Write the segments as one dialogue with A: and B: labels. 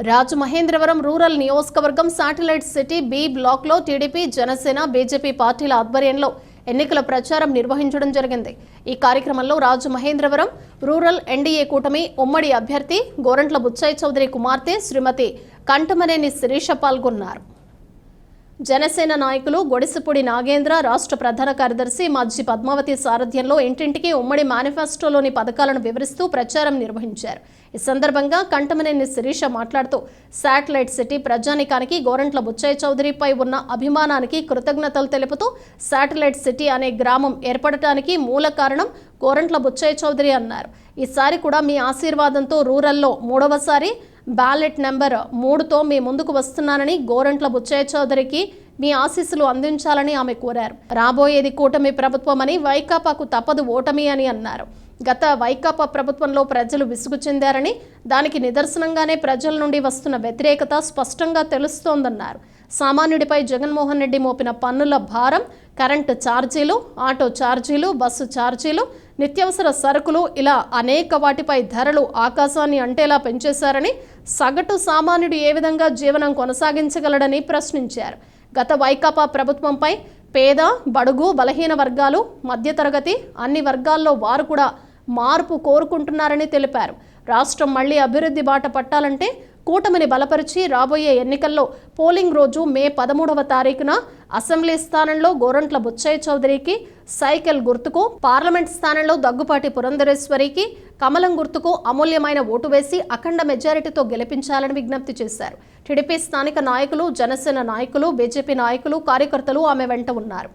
A: Rajamahendravaram rural నియోజకవర్గం satellite city B block లో TDP, Janasena, BJP పార్టీల ఆధ్వర్యంలో ఎన్నికల ప్రచారం నిర్వహించడం జరిగింది. ఈ కార్యక్రమంలో రాజమహేంద్రవరం రూరల్ ఎన్డీఏ కూటమి ఉమ్మడి అభ్యర్థి గోరంట్ల బుచ్చయ్య చౌదరి కుమార్తె శ్రీమతి కంటమనేని శిరీష పాల్గొన్నారు. జనసేన నాయకులు గొడిసిపూడి నాగేంద్ర, రాష్ట్ర ప్రధాన కార్యదర్శి మజ్జి పద్మావతి సారథ్యంలో ఇంటింటికి ఉమ్మడి మేనిఫెస్టోలోని పథకాలను వివరిస్తూ ప్రచారం నిర్వహించారు. ఈ సందర్భంగా కంటమనేని శిరీష మాట్లాడుతూ శాటిలైట్ సిటీ ప్రజానికానికి గోరంట్ల బుచ్చయ్య చౌదరిపై ఉన్న అభిమానానికి కృతజ్ఞతలు తెలుపుతూ శాటిలైట్ సిటీ అనే గ్రామం ఏర్పడటానికి మూల కారణం గోరంట్ల బుచ్చయ్య చౌదరి అన్నారు. ఈసారి కూడా మీ ఆశీర్వాదంతో రూరల్లో మూడవసారి బ్యాలెట్ నెంబర్ 3తో మీ ముందుకు వస్తున్నానని, గోరంట్ల బుచ్చయ్య చౌదరికి మీ ఆశీస్సులు అందించాలని ఆమె కోరారు. రాబోయేది కూటమి ప్రభుత్వమని, వైకాపాకు తప్పదు ఓటమి అని అన్నారు. గత వైకాపా ప్రభుత్వంలో ప్రజలు విసుగు చెందారని, దానికి నిదర్శనంగానే ప్రజల నుండి వస్తున్న వ్యతిరేకత స్పష్టంగా తెలుస్తోందన్నారు. సామాన్యుడిపై జగన్మోహన్ రెడ్డి మోపిన పన్నుల భారం, కరెంటు ఛార్జీలు, ఆటో ఛార్జీలు, బస్సు ఛార్జీలు, నిత్యావసర సరుకులు ఇలా అనేక వాటిపై ధరలు ఆకాశాన్ని అంటేలా పెంచేశారని, సగటు సామాన్యుడు ఏ విధంగా జీవనం కొనసాగించగలడని ప్రశ్నించారు. గత వైకాపా ప్రభుత్వంపై పేద, బడుగు, బలహీన వర్గాలు, మధ్యతరగతి అన్ని వర్గాల్లో వారు కూడా మార్పు కోరుకుంటున్నారని తెలిపారు. రాష్ట్రం మళ్లీ అభివృద్ధి బాట పట్టాలంటే కూటమిని బలపరిచి రాబోయే ఎన్నికల్లో పోలింగ్ రోజు మే 13వ తారీఖున అసెంబ్లీ స్థానంలో గోరంట్ల బుచ్చయ్య చౌదరికి సైకిల్ గుర్తుకు, పార్లమెంట్ స్థానంలో దగ్గుపాటి పురంధరేశ్వరికి కమలం గుర్తుకు అమూల్యమైన ఓటు వేసి అఖండ మెజారిటీతో గెలిపించాలని విజ్ఞప్తి చేశారు. టీడీపీ స్థానిక నాయకులు, జనసేన నాయకులు, బీజేపీ నాయకులు, కార్యకర్తలు ఆమె వెంట ఉన్నారు.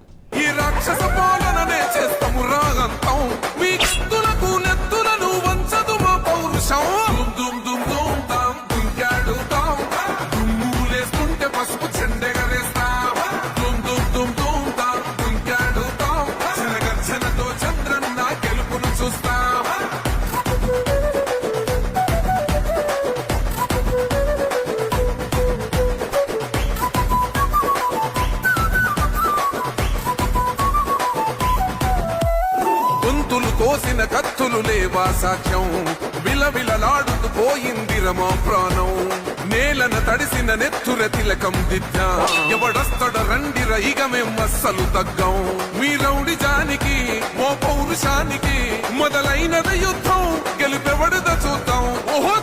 B: కోసిన కత్తులు లేవా సాక్ష్యం, విలవిలలాడుతూ పోయింది రమా ప్రాణం, నేలన తడిసిన నెత్తుర తిలకం దిద్దా, ఎవడొస్తడ రండిర ఇక మేం అస్సలు తగ్గం, మీ రౌడి జానికి ఓ పౌరుషానికి మొదలైనది యుద్ధం, గెలుపెవడద చూద్దాం. ఓహో